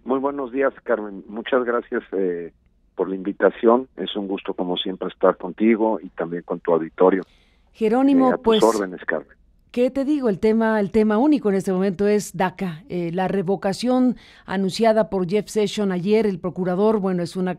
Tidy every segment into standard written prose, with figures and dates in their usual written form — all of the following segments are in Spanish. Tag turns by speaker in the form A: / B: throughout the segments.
A: Muy buenos días, Carmen. Muchas gracias por la invitación. Es un gusto, como siempre, estar contigo y también con tu auditorio.
B: Jerónimo,
A: A tus
B: pues,
A: órdenes, Carmen.
B: ¿qué te digo? El tema único en este momento es DACA. La revocación anunciada por Jeff Sessions ayer, el procurador, bueno, es una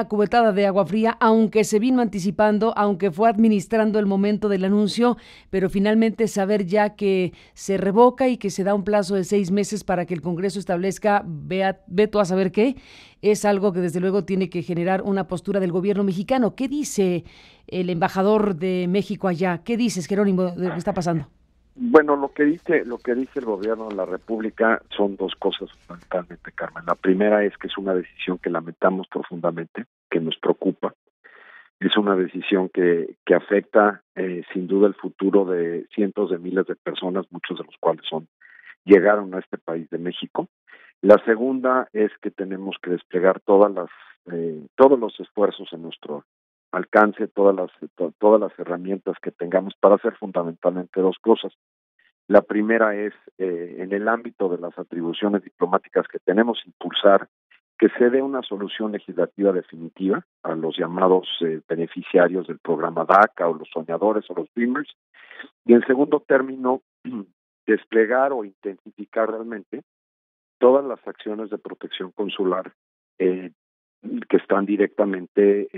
B: cubetada de agua fría, aunque se vino anticipando, aunque fue administrando el momento del anuncio, pero finalmente saber ya que se revoca y que se da un plazo de 6 meses para que el Congreso establezca, ve tú a saber qué, es algo que desde luego tiene que generar una postura del gobierno mexicano. ¿Qué dice el embajador de México allá? ¿Qué dices, Jerónimo, de lo que está pasando?
A: Bueno, lo que dice el gobierno de la República son dos cosas fundamentalmente, Carmen. La primera es que es una decisión que lamentamos profundamente, que nos preocupa. Es una decisión que afecta sin duda el futuro de cientos de miles de personas, muchos de los cuales llegaron a este país de México. La segunda es que tenemos que desplegar todos los esfuerzos en nuestro alcance, todas las herramientas que tengamos para hacer fundamentalmente dos cosas. La primera es, en el ámbito de las atribuciones diplomáticas que tenemos, impulsar que se dé una solución legislativa definitiva a los llamados beneficiarios del programa DACA o los soñadores o los dreamers. Y en segundo término, desplegar o intensificar realmente todas las acciones de protección consular eh, que están directamente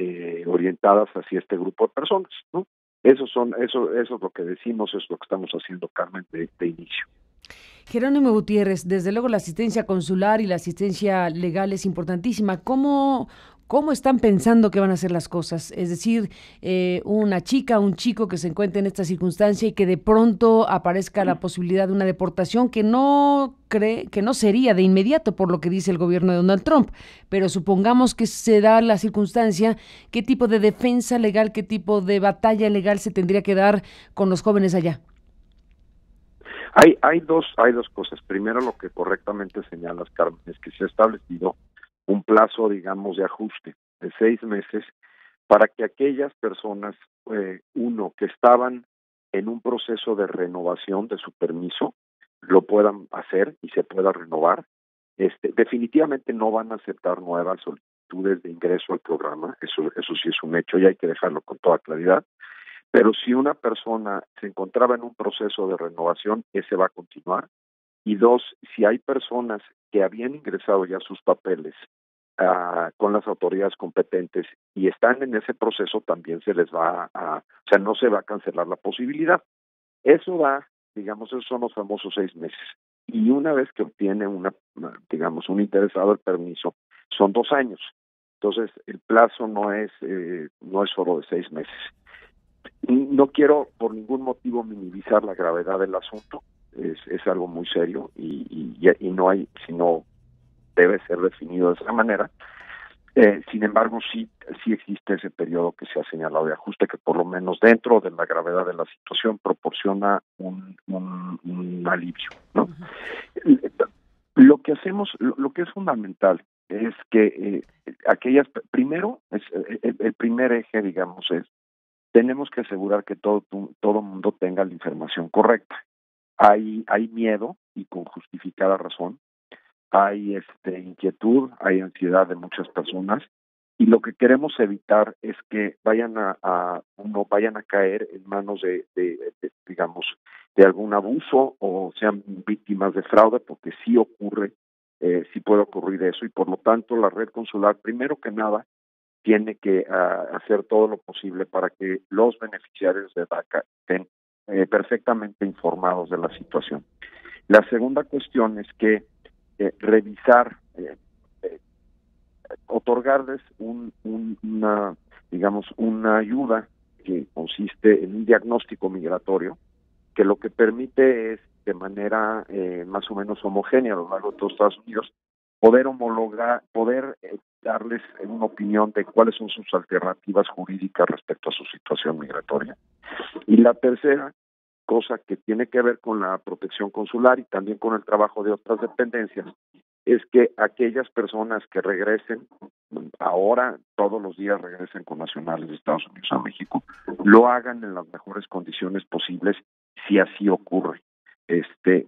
A: orientadas hacia este grupo de personas, ¿no? Eso es lo que decimos, es lo que estamos haciendo, Carmen, de inicio.
B: Jerónimo Gutiérrez, desde luego la asistencia consular y la asistencia legal es importantísima. ¿Cómo están pensando que van a hacer las cosas? Es decir, una chica, un chico que se encuentre en esta circunstancia y que de pronto aparezca la posibilidad de una deportación que no sería de inmediato por lo que dice el gobierno de Donald Trump, pero supongamos que se da la circunstancia, ¿qué tipo de defensa legal, qué tipo de batalla legal se tendría que dar con los jóvenes allá?
A: Hay dos cosas. Primero, lo que correctamente señalas, Carmen, es que se ha establecido un plazo, digamos, de ajuste de 6 meses para que aquellas personas, uno, que estaban en un proceso de renovación de su permiso, lo puedan hacer y se pueda renovar. Definitivamente no van a aceptar nuevas solicitudes de ingreso al programa, eso sí es un hecho y hay que dejarlo con toda claridad. Pero si una persona se encontraba en un proceso de renovación, ese va a continuar. Y dos, si hay personas que habían ingresado ya sus papeles con las autoridades competentes y están en ese proceso, también o sea, no se va a cancelar la posibilidad. Eso digamos, esos son los famosos 6 meses. Y una vez que obtiene digamos, un interesado el permiso, son 2 años. Entonces, el plazo no es solo de 6 meses. No quiero por ningún motivo minimizar la gravedad del asunto, es algo muy serio y no hay, sino debe ser definido de esa manera. Sin embargo, sí existe ese periodo que se ha señalado de ajuste, que por lo menos dentro de la gravedad de la situación proporciona un alivio, ¿no? Lo que hacemos, lo que es fundamental es que primero, el primer eje, digamos, es tenemos que asegurar que todo mundo tenga la información correcta. Hay miedo y con justificada razón, hay inquietud, hay ansiedad de muchas personas y lo que queremos evitar es que no vayan a caer en manos digamos, de algún abuso o sean víctimas de fraude, porque sí puede ocurrir eso y por lo tanto la red consular, primero que nada, tiene que hacer todo lo posible para que los beneficiarios de DACA estén perfectamente informados de la situación. La segunda cuestión es que revisar, otorgarles digamos, una ayuda que consiste en un diagnóstico migratorio que lo que permite es de manera más o menos homogénea a lo largo de todos Estados Unidos poder darles una opinión de cuáles son sus alternativas jurídicas respecto a su situación migratoria. Y la tercera cosa que tiene que ver con la protección consular y también con el trabajo de otras dependencias es que aquellas personas que regresen ahora, todos los días regresen con nacionales de Estados Unidos a México, lo hagan en las mejores condiciones posibles si así ocurre.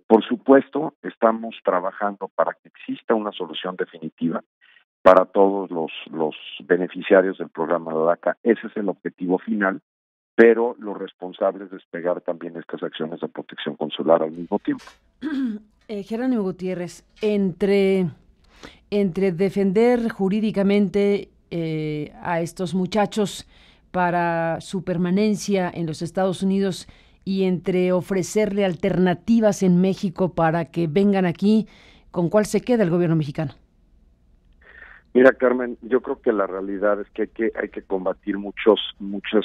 A: Por supuesto, estamos trabajando para que exista una solución definitiva para todos los beneficiarios del programa de DACA. Ese es el objetivo final, pero lo responsable es despegar también estas acciones de protección consular al mismo tiempo.
B: Jerónimo Gutiérrez, entre defender jurídicamente a estos muchachos para su permanencia en los Estados Unidos y entre ofrecerle alternativas en México para que vengan aquí, ¿con cuál se queda el gobierno mexicano?
A: Mira, Carmen, yo creo que la realidad es que hay que combatir muchos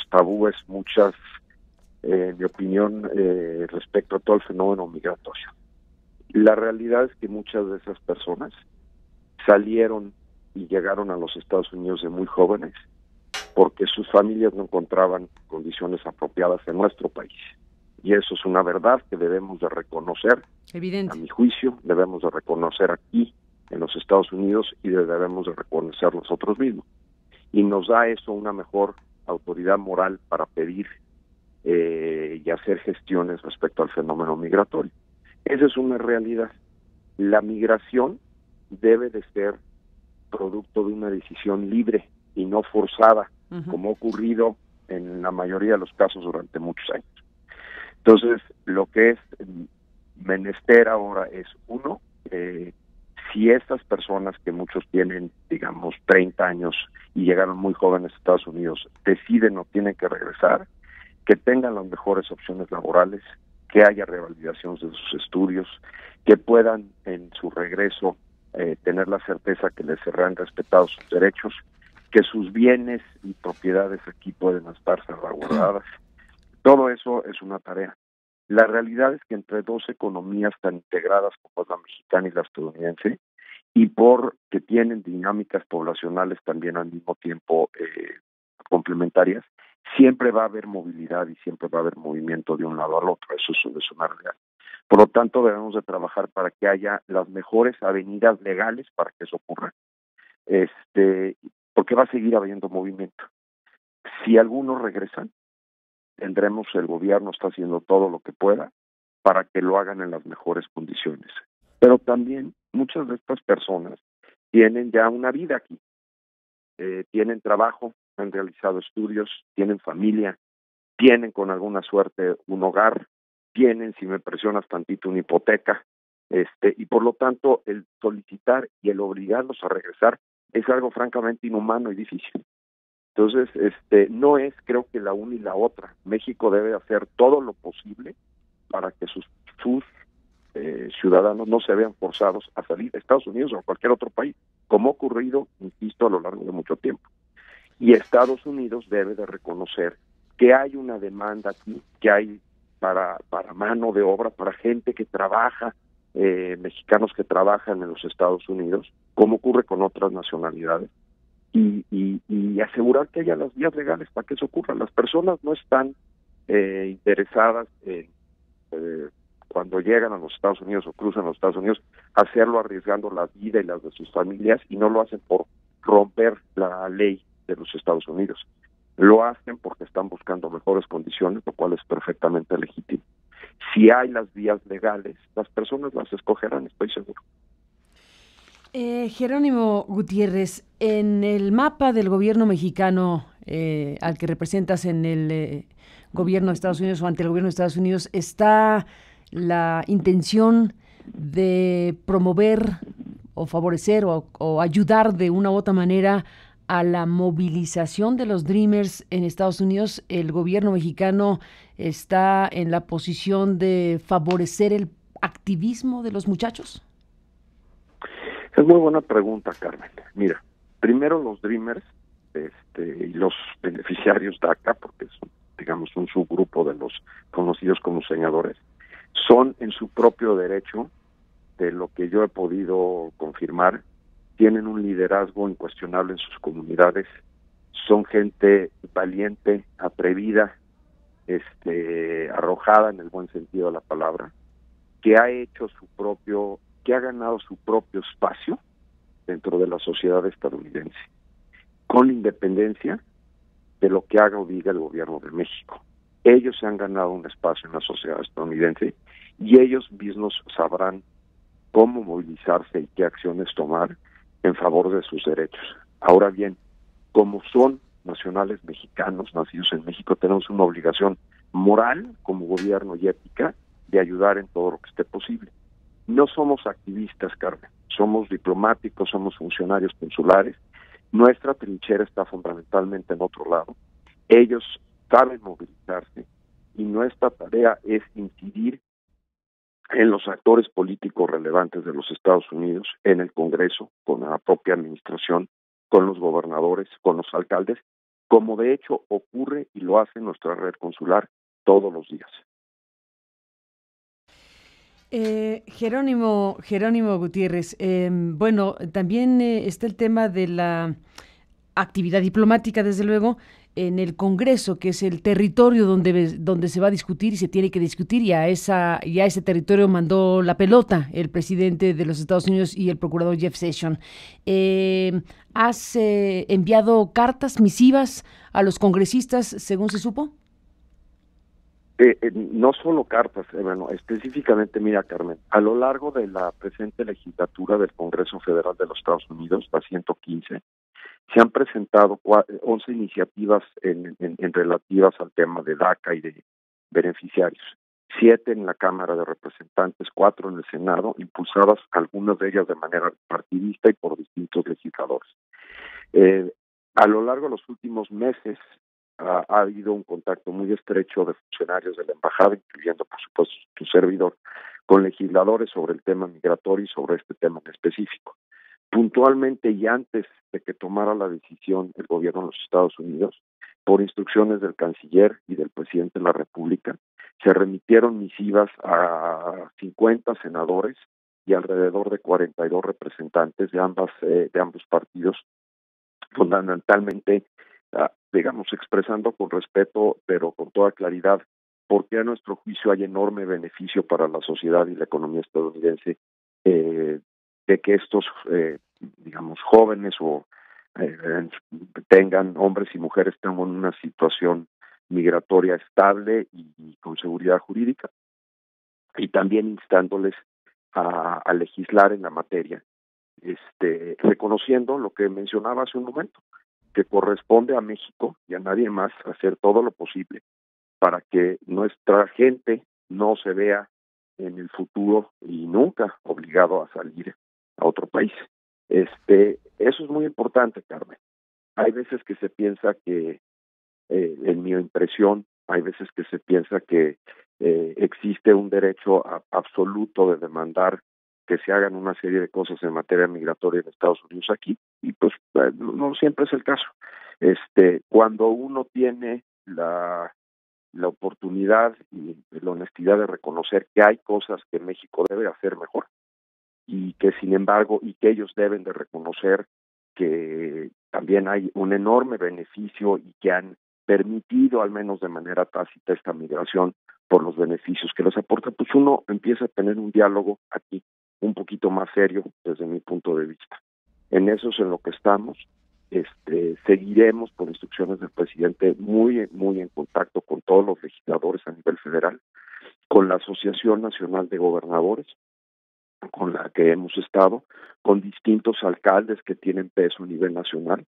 A: tabúes, en mi opinión, respecto a todo el fenómeno migratorio. La realidad es que muchas de esas personas salieron y llegaron a los Estados Unidos de muy jóvenes porque sus familias no encontraban condiciones apropiadas en nuestro país. Y eso es una verdad que debemos de reconocer.
B: Evidente.
A: A mi juicio, debemos de reconocer aquí en los Estados Unidos y debemos de reconocer nosotros mismos. Y nos da eso una mejor autoridad moral para pedir y hacer gestiones respecto al fenómeno migratorio. Esa es una realidad. La migración debe de ser producto de una decisión libre y no forzada, como ha ocurrido en la mayoría de los casos durante muchos años. Entonces, lo que es menester ahora es, uno, si estas personas que muchos tienen, digamos, 30 años y llegaron muy jóvenes a Estados Unidos, deciden o tienen que regresar, que tengan las mejores opciones laborales, que haya revalidación de sus estudios, que puedan en su regreso tener la certeza que les serán respetados sus derechos, que sus bienes y propiedades aquí pueden estar salvaguardadas. Todo eso es una tarea. La realidad es que entre dos economías tan integradas como es la mexicana y la estadounidense, y porque tienen dinámicas poblacionales también al mismo tiempo complementarias, siempre va a haber movilidad y siempre va a haber movimiento de un lado al otro. Eso es una realidad. Por lo tanto, debemos de trabajar para que haya las mejores avenidas legales para que eso ocurra. Porque va a seguir habiendo movimiento. Si algunos regresan, el gobierno está haciendo todo lo que pueda para que lo hagan en las mejores condiciones. Pero también muchas de estas personas tienen ya una vida aquí, tienen trabajo, han realizado estudios, tienen familia, tienen con alguna suerte un hogar, tienen, si me presionas tantito, una hipoteca, y por lo tanto el solicitar y el obligarlos a regresar es algo francamente inhumano y difícil. Entonces, no es, creo que la una y la otra. México debe hacer todo lo posible para que sus ciudadanos no se vean forzados a salir de Estados Unidos o a cualquier otro país, como ha ocurrido, insisto, a lo largo de mucho tiempo. Y Estados Unidos debe de reconocer que hay una demanda aquí, que hay para mano de obra, para gente que trabaja, mexicanos que trabajan en los Estados Unidos, como ocurre con otras nacionalidades. Y asegurar que haya las vías legales para que eso ocurra. Las personas no están interesadas en, cuando llegan a los Estados Unidos o cruzan los Estados Unidos, hacerlo arriesgando la vida y las de sus familias, y no lo hacen por romper la ley de los Estados Unidos. Lo hacen porque están buscando mejores condiciones, lo cual es perfectamente legítimo. Si hay las vías legales, las personas las escogerán, estoy seguro.
B: Jerónimo Gutiérrez, en el mapa del gobierno mexicano al que representas en el gobierno de Estados Unidos o ante el gobierno de Estados Unidos, ¿está la intención de promover o favorecer o ayudar de una u otra manera a la movilización de los Dreamers en Estados Unidos? ¿El gobierno mexicano está en la posición de favorecer el activismo de los muchachos?
A: Es muy buena pregunta, Carmen. Mira, primero los Dreamers y los beneficiarios DACA, porque es, digamos, un subgrupo de los conocidos como soñadores, son en su propio derecho, de lo que yo he podido confirmar, tienen un liderazgo incuestionable en sus comunidades, son gente valiente, atrevida, arrojada en el buen sentido de la palabra, que ha ganado su propio espacio dentro de la sociedad estadounidense, con independencia de lo que haga o diga el gobierno de México. Ellos se han ganado un espacio en la sociedad estadounidense y ellos mismos sabrán cómo movilizarse y qué acciones tomar en favor de sus derechos. Ahora bien, como son nacionales mexicanos, nacidos en México, tenemos una obligación moral como gobierno y ética de ayudar en todo lo que esté posible. No somos activistas, Carmen, somos diplomáticos, somos funcionarios consulares. Nuestra trinchera está fundamentalmente en otro lado. Ellos saben movilizarse y nuestra tarea es incidir en los actores políticos relevantes de los Estados Unidos, en el Congreso, con la propia administración, con los gobernadores, con los alcaldes, como de hecho ocurre y lo hace nuestra red consular todos los días.
B: Jerónimo Gutiérrez, bueno, también está el tema de la actividad diplomática, desde luego, en el Congreso, que es el territorio donde se va a discutir y se tiene que discutir, y a ese territorio mandó la pelota el presidente de los Estados Unidos y el procurador Jeff Sessions. ¿Has enviado cartas, misivas a los congresistas, según se supo?
A: No solo cartas, bueno, específicamente, mira, Carmen, a lo largo de la presente legislatura del Congreso Federal de los Estados Unidos, la 115, se han presentado 11 iniciativas en relativas al tema de DACA y de beneficiarios, 7 en la Cámara de Representantes, 4 en el Senado, impulsadas algunas de ellas de manera partidista y por distintos legisladores. A lo largo de los últimos meses ha habido un contacto muy estrecho de funcionarios de la embajada, incluyendo por supuesto tu servidor, con legisladores sobre el tema migratorio y sobre este tema en específico. Puntualmente y antes de que tomara la decisión el gobierno de los Estados Unidos, por instrucciones del canciller y del presidente de la República, se remitieron misivas a 50 senadores y alrededor de 42 representantes de ambos partidos, fundamentalmente, digamos, expresando con respeto, pero con toda claridad, porque a nuestro juicio hay enorme beneficio para la sociedad y la economía estadounidense de que estos, digamos, jóvenes o tengan, hombres y mujeres, tengan una situación migratoria estable y con seguridad jurídica, y también instándoles a legislar en la materia, reconociendo lo que mencionaba hace un momento, que corresponde a México y a nadie más hacer todo lo posible para que nuestra gente no se vea en el futuro y nunca obligado a salir a otro país. Eso es muy importante, Carmen. Hay veces que se piensa que, en mi impresión, hay veces que se piensa que existe un derecho absoluto de demandar que se hagan una serie de cosas en materia migratoria en Estados Unidos aquí, y pues no siempre es el caso. Cuando uno tiene la oportunidad y la honestidad de reconocer que hay cosas que México debe hacer mejor, y que sin embargo, y que ellos deben de reconocer que también hay un enorme beneficio y que han permitido, al menos de manera tácita, esta migración por los beneficios que les aporta, pues uno empieza a tener un diálogo aquí un poquito más serio desde mi punto de vista. En eso es en lo que estamos. Seguiremos, por instrucciones del presidente, muy en contacto con todos los legisladores a nivel federal, con la Asociación Nacional de Gobernadores, con la que hemos estado, con distintos alcaldes que tienen peso a nivel nacional,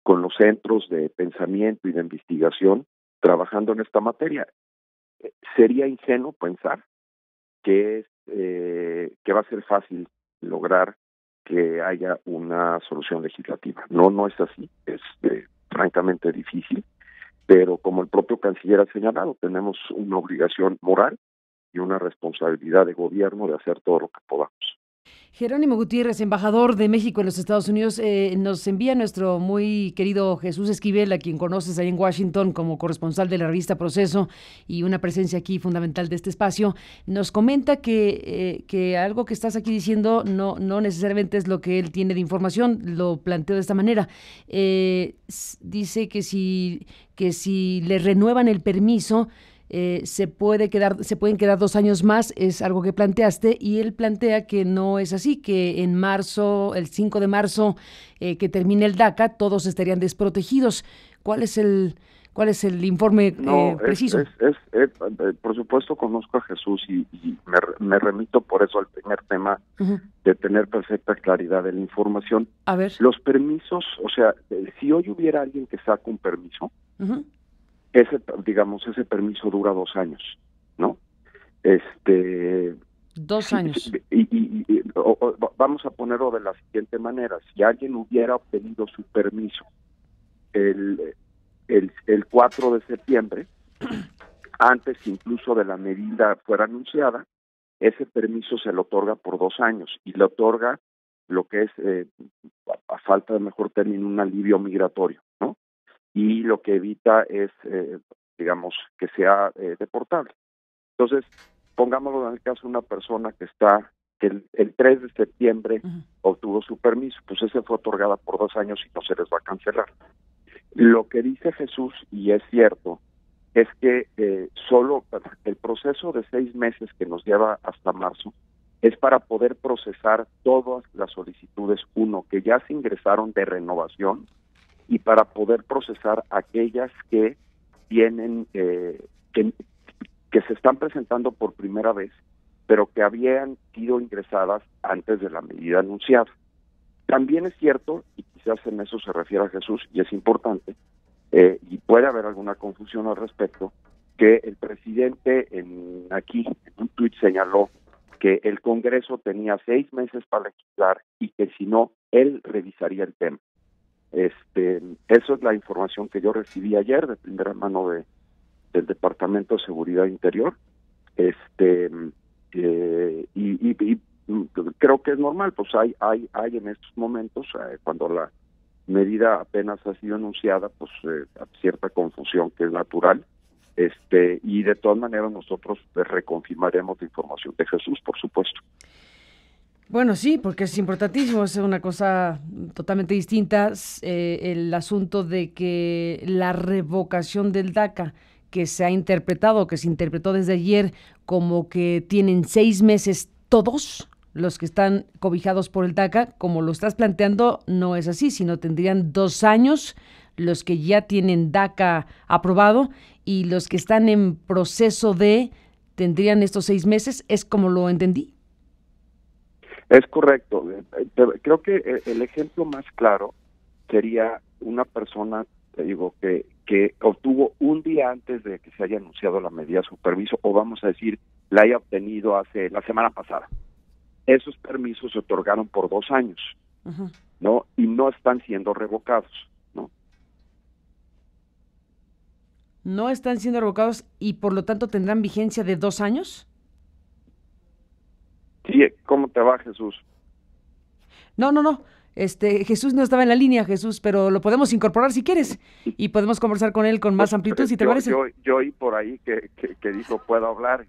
A: con los centros de pensamiento y de investigación trabajando en esta materia. Sería ingenuo pensar que va a ser fácil lograr que haya una solución legislativa. No es así, es francamente difícil, pero como el propio canciller ha señalado, tenemos una obligación moral y una responsabilidad de gobierno de hacer todo lo que podamos.
B: Jerónimo Gutiérrez, embajador de México en los Estados Unidos, nos envía nuestro muy querido Jesús Esquivel, a quien conoces ahí en Washington como corresponsal de la revista Proceso y una presencia aquí fundamental de este espacio. Nos comenta que algo que estás aquí diciendo no necesariamente es lo que él tiene de información, lo planteo de esta manera. Dice que si le renuevan el permiso, se pueden quedar 2 años más, es algo que planteaste, y él plantea que no es así, que en marzo, el 5 de marzo, que termine el DACA, todos estarían desprotegidos. ¿Cuál es ¿Cuál es el informe preciso?
A: Por supuesto conozco a Jesús y me remito por eso al primer tema de tener perfecta claridad de la información.
B: A ver.
A: Los permisos, o sea, si hoy hubiera alguien que saca un permiso, ese permiso dura 2 años, ¿no?
B: 2 años.
A: Vamos a ponerlo de la siguiente manera: si alguien hubiera obtenido su permiso el 4 de septiembre, antes incluso de la medida fuera anunciada, ese permiso se le otorga por 2 años y le otorga lo que es, a falta de mejor término, un alivio migratorio, ¿no? Y lo que evita es, que sea deportable. Entonces, pongámoslo en el caso de una persona que el 3 de septiembre obtuvo su permiso, pues ese fue otorgada por 2 años y no se les va a cancelar. Lo que dice Jesús, y es cierto, es que solo el proceso de 6 meses que nos lleva hasta marzo es para poder procesar todas las solicitudes, que ya se ingresaron de renovación, y para poder procesar aquellas que tienen que se están presentando por primera vez, pero que habían sido ingresadas antes de la medida anunciada. También es cierto, y quizás en eso se refiere a Jesús, y es importante, y puede haber alguna confusión al respecto, que el presidente en un tuit señaló que el Congreso tenía 6 meses para legislar y que si no, él revisaría el tema. Eso es la información que yo recibí ayer de primera mano del Departamento de Seguridad Interior, y creo que es normal, pues hay en estos momentos, cuando la medida apenas ha sido anunciada, pues cierta confusión que es natural, y de todas maneras nosotros reconfirmaremos la información de Jesús, por supuesto.
B: Bueno, sí, porque es importantísimo, es una cosa totalmente distinta, el asunto de que la revocación del DACA, que se interpretó desde ayer como que tienen 6 meses todos los que están cobijados por el DACA, como lo estás planteando, no es así, sino tendrían 2 años los que ya tienen DACA aprobado y los que están en proceso tendrían estos 6 meses, ¿es como lo entendí?
A: Es correcto. Creo que el ejemplo más claro sería una persona, te digo, que obtuvo un día antes de que se haya anunciado la medida su permiso, o vamos a decir, la haya obtenido la semana pasada. Esos permisos se otorgaron por 2 años, ¿no? Y no están siendo revocados, ¿no?
B: No están siendo revocados y por lo tanto tendrán vigencia de 2 años.
A: Sí, ¿cómo te va, Jesús?
B: No. Jesús no estaba en la línea, Jesús, pero lo podemos incorporar si quieres y podemos conversar con él con más amplitud, si te parece.
A: Yo oí por ahí que dijo puedo hablar.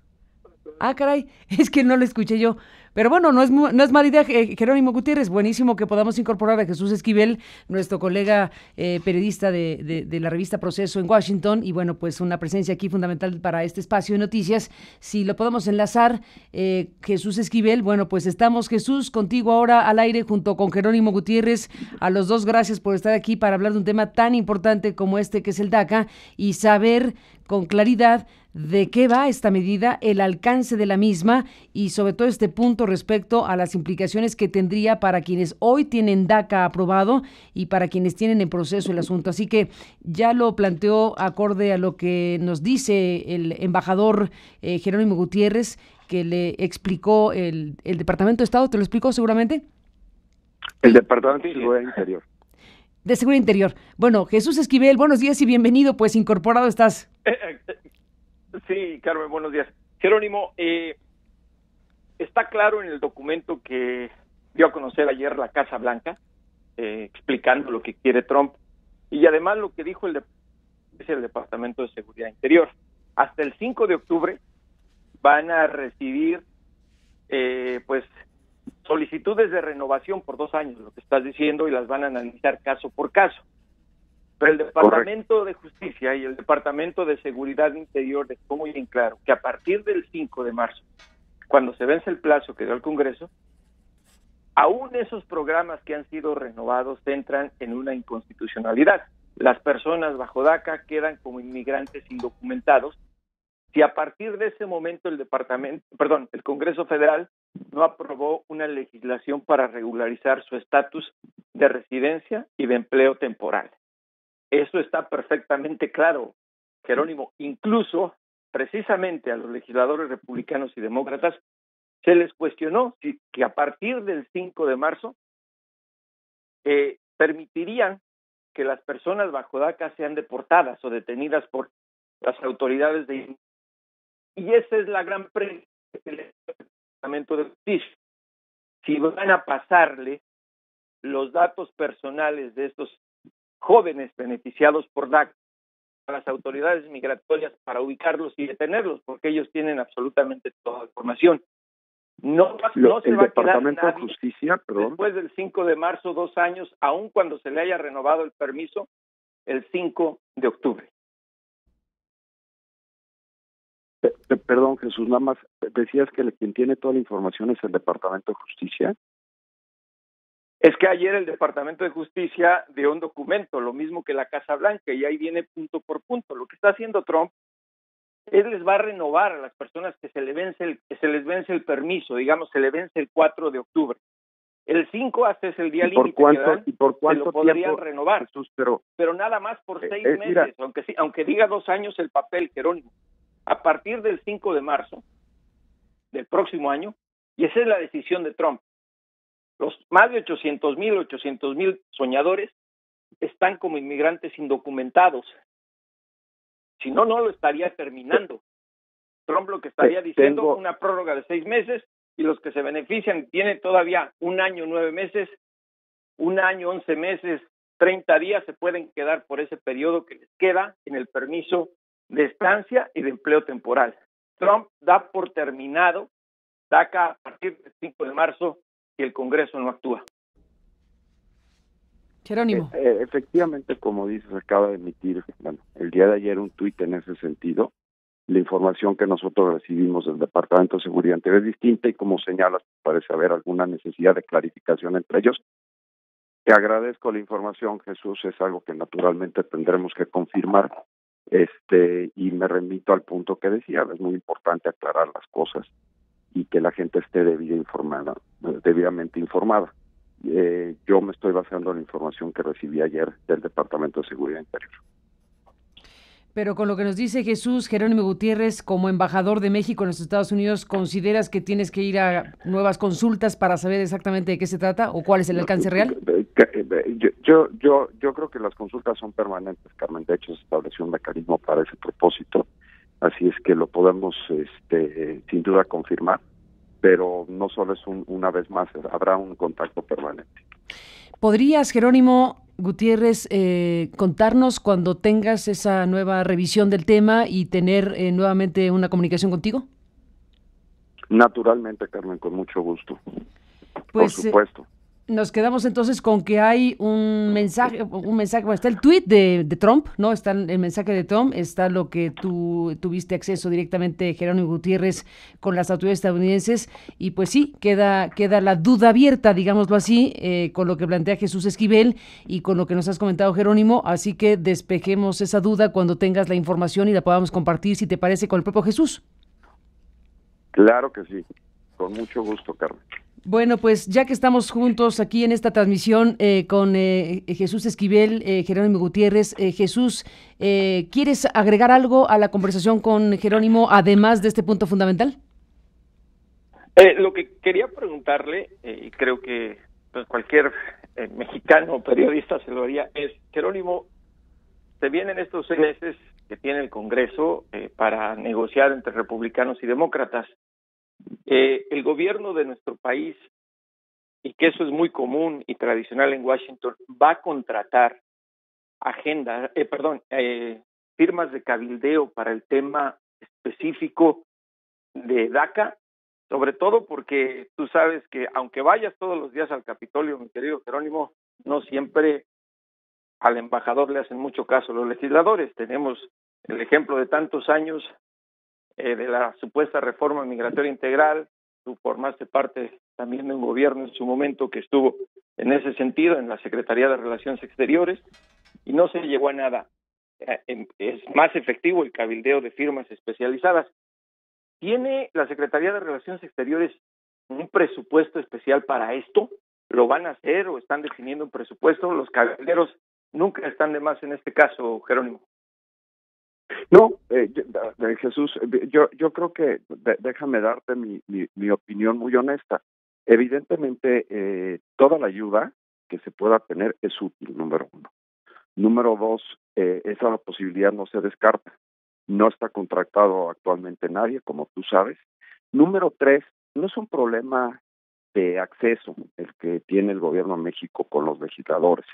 B: Ah, caray, es que no lo escuché yo. Pero bueno, no es mala idea, Jerónimo Gutiérrez. Buenísimo que podamos incorporar a Jesús Esquivel, nuestro colega periodista de la revista Proceso en Washington. Y bueno, pues una presencia aquí fundamental para este espacio de noticias. Si lo podemos enlazar, Jesús Esquivel, bueno, pues estamos, Jesús, contigo ahora al aire junto con Jerónimo Gutiérrez. A los dos, gracias por estar aquí para hablar de un tema tan importante como que es el DACA, y saber con claridad de qué va esta medida, el alcance de la misma y sobre todo este punto respecto a las implicaciones que tendría para quienes hoy tienen DACA aprobado y para quienes tienen en proceso el asunto. Así que ya lo planteó acorde a lo que nos dice el embajador Jerónimo Gutiérrez, que le explicó el Departamento de Estado. ¿Te lo explicó seguramente?
A: El Departamento de Seguridad Interior.
B: De Seguridad Interior. Bueno, Jesús Esquivel, buenos días y bienvenido, pues incorporado estás.
C: Sí, Carmen, buenos días. Jerónimo, está claro en el documento que dio a conocer ayer la Casa Blanca, explicando lo que quiere Trump, y además lo que dijo el Departamento de Seguridad Interior. Hasta el 5 de octubre van a recibir, pues, solicitudes de renovación por 2 años, lo que estás diciendo, y las van a analizar caso por caso. Pero el Departamento de Justicia y el Departamento de Seguridad Interior dejó muy bien claro que a partir del 5 de marzo, cuando se vence el plazo que dio el Congreso, aún esos programas que han sido renovados entran en una inconstitucionalidad. las personas bajo DACA quedan como inmigrantes indocumentados si a partir de ese momento el Congreso Federal no aprobó una legislación para regularizar su estatus de residencia y de empleo temporal. Eso está perfectamente claro, Jerónimo. Incluso, precisamente a los legisladores republicanos y demócratas se les cuestionó que a partir del 5 de marzo permitirían que las personas bajo DACA sean deportadas o detenidas por las autoridades de... Y esa es la gran pregunta del Departamento de Justicia. Si van a pasarle los datos personales de estos jóvenes beneficiados por DACA a las autoridades migratorias para ubicarlos y detenerlos, porque ellos tienen absolutamente toda la información. No se va a quedar nadie
A: de Justicia,
C: después del 5 de marzo, 2 años, aun cuando se le haya renovado el permiso el 5 de octubre.
A: Perdón, Jesús, nada más decías que quien tiene toda la información es el Departamento de Justicia.
C: Es que ayer el Departamento de Justicia dio un documento, lo mismo que la Casa Blanca, y ahí viene punto por punto. Lo que está haciendo Trump, él les va a renovar a las personas que se les vence el permiso, digamos, se le vence el 4 de octubre. El 5 hasta es el día límite.
A: ¿Y por cuánto
C: se lo podrían
A: tiempo,
C: renovar?
A: Jesús,
C: pero nada más por 6 meses,
A: mira,
C: aunque diga 2 años el papel, Jerónimo. A partir del 5 de marzo del próximo año, y esa es la decisión de Trump, los más de 800,000 soñadores están como inmigrantes indocumentados. Si no, no lo estaría terminando. Trump lo que estaría diciendo, una prórroga de 6 meses, y los que se benefician tienen todavía 1 año, 9 meses, 1 año, 11 meses, 30 días, se pueden quedar por ese periodo que les queda en el permiso de estancia y de empleo temporal. Trump da por terminado DACA a partir del 5 de marzo si el Congreso no actúa.
B: Jerónimo.
A: Efectivamente, como dices, acaba de emitir el día de ayer un tuit en ese sentido. La información que nosotros recibimos del Departamento de Seguridad Interior es distinta y, como señalas, parece haber alguna necesidad de clarificación entre ellos. Te agradezco la información, Jesús, es algo que naturalmente tendremos que confirmar. Y me remito al punto que decía, es muy importante aclarar las cosas y que la gente esté debidamente informada. Yo me estoy basando en la información que recibí ayer del Departamento de Seguridad Interior.
B: Pero con lo que nos dice Jesús, Jerónimo Gutiérrez, como embajador de México en los Estados Unidos, ¿consideras que tienes que ir a nuevas consultas para saber exactamente de qué se trata o cuál es el alcance real?
A: Yo creo que las consultas son permanentes, Carmen. De hecho, se estableció un mecanismo para ese propósito, así es que lo podemos sin duda confirmar, pero no solo es una vez más, habrá un contacto permanente.
B: ¿Podrías, Jerónimo Gutiérrez, contarnos cuando tengas esa nueva revisión del tema y tener nuevamente una comunicación contigo?
A: Naturalmente, Carmen, con mucho gusto.
B: Pues,
A: por supuesto.
B: Nos quedamos entonces con que hay un mensaje, bueno, está el tuit de Trump, ¿no? Está el mensaje de Trump, está lo que tú tuviste acceso directamente, Jerónimo Gutiérrez, con las autoridades estadounidenses, y pues sí, queda la duda abierta, digámoslo así, con lo que plantea Jesús Esquivel y con lo que nos has comentado, Jerónimo, así que despejemos esa duda cuando tengas la información y la podamos compartir, si te parece, con el propio Jesús.
A: Claro que sí, con mucho gusto, Carmen.
B: Bueno, pues ya que estamos juntos aquí en esta transmisión con Jesús Esquivel, Jerónimo Gutiérrez, Jesús, ¿quieres agregar algo a la conversación con Jerónimo, además de este punto fundamental?
C: Lo que quería preguntarle, y creo que pues, cualquier mexicano o periodista se lo haría, es, Jerónimo, se vienen estos 6 meses que tiene el Congreso para negociar entre republicanos y demócratas. El gobierno de nuestro país, y que eso es muy común y tradicional en Washington, va a contratar firmas de cabildeo para el tema específico de DACA, sobre todo porque tú sabes que aunque vayas todos los días al Capitolio, mi querido Jerónimo, no siempre al embajador le hacen mucho caso los legisladores. Tenemos el ejemplo de tantos años de la supuesta reforma migratoria integral. Tú formaste parte también de un gobierno en su momento que estuvo en ese sentido, en la Secretaría de Relaciones Exteriores, y no se llegó a nada. Es más efectivo el cabildeo de firmas especializadas. ¿Tiene la Secretaría de Relaciones Exteriores un presupuesto especial para esto? ¿Lo van a hacer o están definiendo un presupuesto? Los cabilderos nunca están de más en este caso, Jerónimo.
A: No, Jesús, yo creo que déjame darte mi opinión muy honesta. Evidentemente, toda la ayuda que se pueda tener es útil, número uno. Número dos, esa posibilidad no se descarta. No está contratado actualmente nadie, como tú sabes. Número tres, no es un problema de acceso el que tiene el gobierno de México con los legisladores,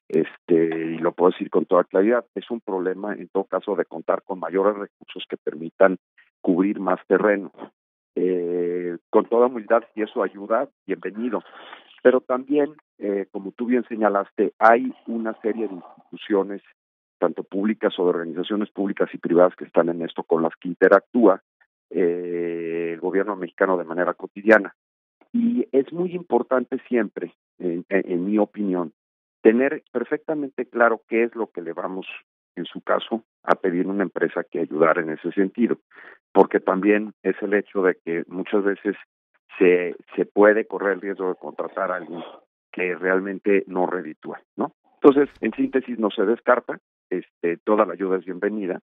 A: y lo puedo decir con toda claridad, es un problema en todo caso de contar con mayores recursos que permitan cubrir más terreno. Con toda humildad, si eso ayuda, bienvenido. Pero también, como tú bien señalaste, hay una serie de instituciones, tanto públicas o de organizaciones públicas y privadas que están en esto, con las que interactúa el gobierno mexicano de manera cotidiana. Y es muy importante siempre, en mi opinión, tener perfectamente claro qué es lo que le vamos, en su caso, a pedir a una empresa que ayudara en ese sentido, porque también es el hecho de que muchas veces se puede correr el riesgo de contratar a alguien que realmente no reditúa, ¿no? Entonces, en síntesis, no se descarta, toda la ayuda es bienvenida,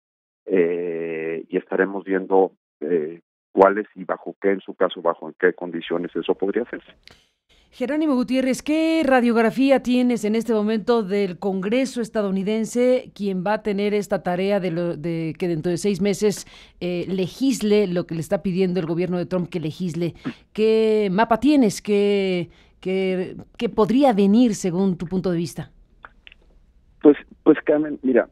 A: y estaremos viendo cuáles y bajo qué, en su caso, bajo en qué condiciones eso podría hacerse.
B: Jerónimo Gutiérrez, ¿qué radiografía tienes en este momento del Congreso estadounidense, quien va a tener esta tarea de que dentro de 6 meses legisle lo que le está pidiendo el gobierno de Trump que legisle? ¿Qué mapa tienes? ¿Qué podría venir según tu punto de vista?
A: Pues Carmen, mira,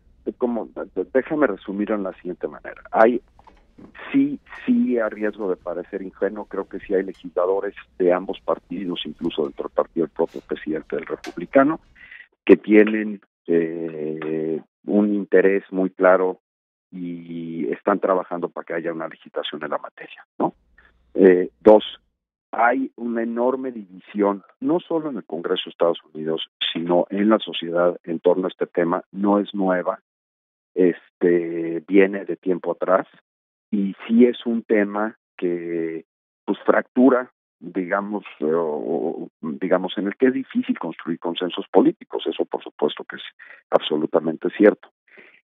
A: déjame resumir en la siguiente manera. Sí, a riesgo de parecer ingenuo, creo que sí hay legisladores de ambos partidos, incluso dentro del partido del propio presidente del republicano, que tienen un interés muy claro y están trabajando para que haya una legislación en la materia, ¿no? Dos, hay una enorme división, no solo en el Congreso de Estados Unidos, sino en la sociedad en torno a este tema. No es nueva, viene de tiempo atrás, y sí es un tema que pues fractura, digamos, en el que es difícil construir consensos políticos. Eso por supuesto que es absolutamente cierto.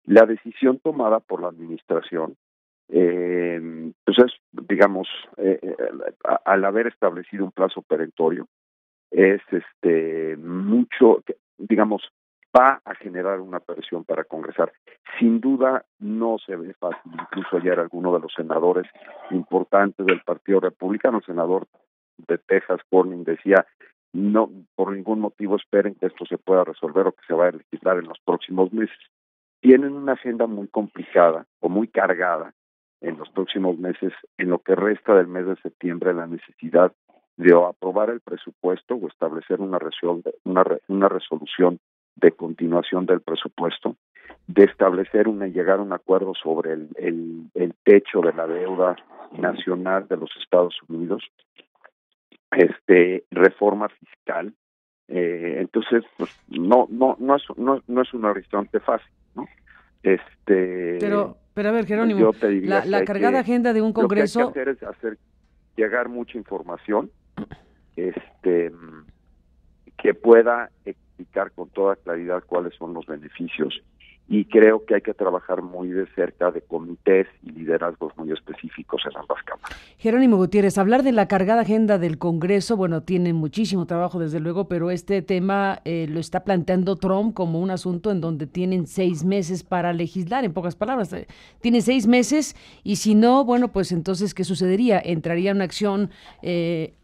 A: La decisión tomada por la administración, pues es, digamos, al haber establecido un plazo perentorio, es mucho, digamos, va a generar una presión para congresar. Sin duda no se ve fácil. Incluso ayer alguno de los senadores importantes del Partido Republicano, el senador de Texas, Cornyn, decía: no, por ningún motivo esperen que esto se pueda resolver o que se vaya a legislar en los próximos meses. Tienen una agenda muy complicada o muy cargada en los próximos meses, en lo que resta del mes de septiembre, la necesidad de aprobar el presupuesto o establecer una resolución de continuación del presupuesto, de establecer llegar a un acuerdo sobre el techo de la deuda nacional de los Estados Unidos, reforma fiscal. Entonces, pues no es un horizonte fácil, ¿no?
B: Pero a ver, Jerónimo, la cargada agenda de un Congreso.
A: Lo que hay que hacer es hacer llegar mucha información, que pueda explicar con toda claridad cuáles son los beneficios, y creo que hay que trabajar muy de cerca de comités y liderazgos muy específicos en ambas cámaras.
B: Jerónimo Gutiérrez, hablar de la cargada agenda del Congreso, bueno, tiene muchísimo trabajo desde luego, pero este tema lo está planteando Trump como un asunto en donde tienen 6 meses para legislar, en pocas palabras. Tienen 6 meses y si no, bueno, pues entonces, ¿qué sucedería? Entraría una acción,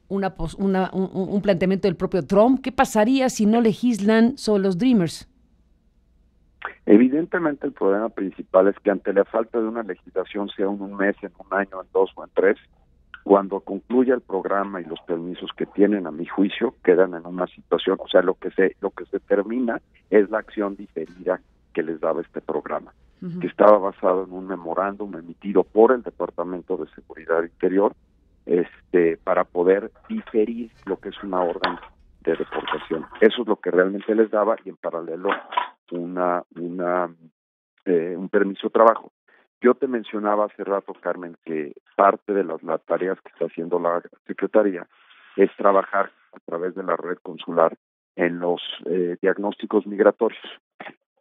B: un planteamiento del propio Trump. ¿Qué pasaría si no legislan sobre los Dreamers?
A: Evidentemente el problema principal es que ante la falta de una legislación, sea en un mes, en un año, en 2 o en 3, cuando concluya el programa y los permisos que tienen, a mi juicio, quedan en una situación, o sea, lo que se termina es la acción diferida que les daba este programa, que estaba basado en un memorándum emitido por el Departamento de Seguridad Interior, para poder diferir lo que es una orden de deportación. Eso es lo que realmente les daba, y en paralelo un permiso de trabajo. Yo te mencionaba hace rato, Carmen, que parte de las tareas que está haciendo la Secretaría es trabajar a través de la red consular en los diagnósticos migratorios.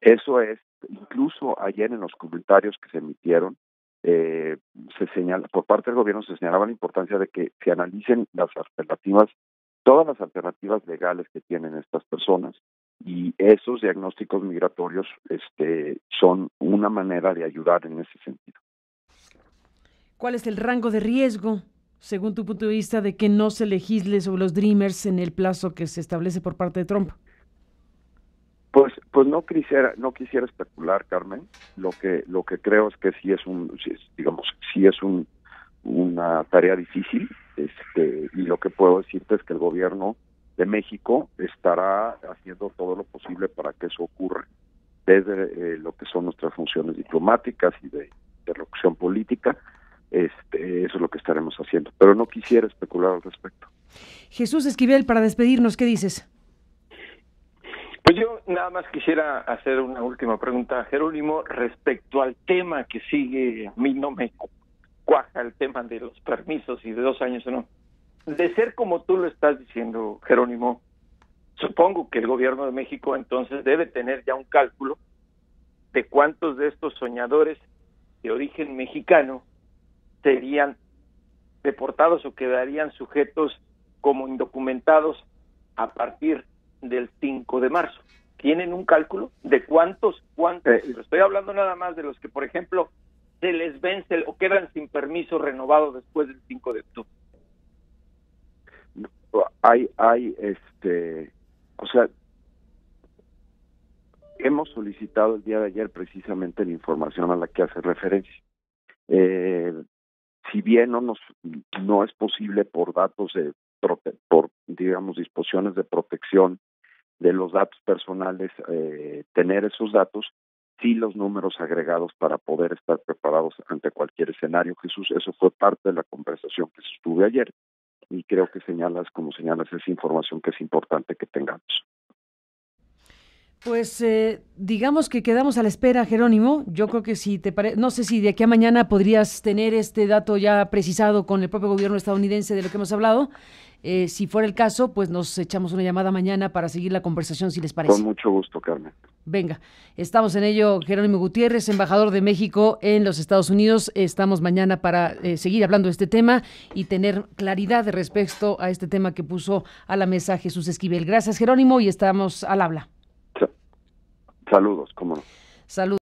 A: Eso es, incluso ayer en los comentarios que se emitieron, se señala, por parte del gobierno se señalaba la importancia de que se analicen las alternativas, todas las alternativas legales que tienen estas personas, y esos diagnósticos migratorios son una manera de ayudar en ese sentido.
B: ¿Cuál es el rango de riesgo, según tu punto de vista, de que no se legisle sobre los Dreamers en el plazo que se establece por parte de Trump?
A: Pues no quisiera especular, Carmen. Lo que creo es que sí es una tarea difícil, y lo que puedo decirte es que el gobierno de México estará haciendo todo lo posible para que eso ocurra, desde lo que son nuestras funciones diplomáticas y de interlocución política. Eso es lo que estaremos haciendo, pero no quisiera especular al respecto.
B: Jesús Esquivel, para despedirnos, ¿qué dices?
C: Pues yo nada más quisiera hacer una última pregunta, Jerónimo, respecto al tema que sigue. A mí no me cuaja el tema de los permisos y de 2 años o no. De ser como tú lo estás diciendo, Jerónimo, supongo que el gobierno de México entonces debe tener ya un cálculo de cuántos de estos soñadores de origen mexicano serían deportados o quedarían sujetos como indocumentados a partir del 5 de marzo. ¿Tienen un cálculo de cuántos? Estoy hablando nada más de los que, por ejemplo, se les vence o quedan sin permiso renovado después del 5 de octubre.
A: Hemos solicitado el día de ayer precisamente la información a la que hace referencia. Si bien no es posible por datos por disposiciones de protección de los datos personales, tener esos datos, sí los números agregados para poder estar preparados ante cualquier escenario. Jesús, eso fue parte de la conversación que sostuve ayer, y creo que señalas esa información que es importante que tengamos.
B: Pues digamos que quedamos a la espera, Jerónimo. Yo creo que si te parece, no sé si de aquí a mañana podrías tener este dato ya precisado con el propio gobierno estadounidense de lo que hemos hablado. Si fuera el caso, pues nos echamos una llamada mañana para seguir la conversación, si les parece.
A: Con mucho gusto, Carmen.
B: Venga, estamos en ello. Jerónimo Gutiérrez, embajador de México en los Estados Unidos. Estamos mañana para seguir hablando de este tema y tener claridad respecto a este tema que puso a la mesa Jesús Esquivel. Gracias, Jerónimo, y estamos al habla.
A: Saludos, cómo no.
B: Saludos.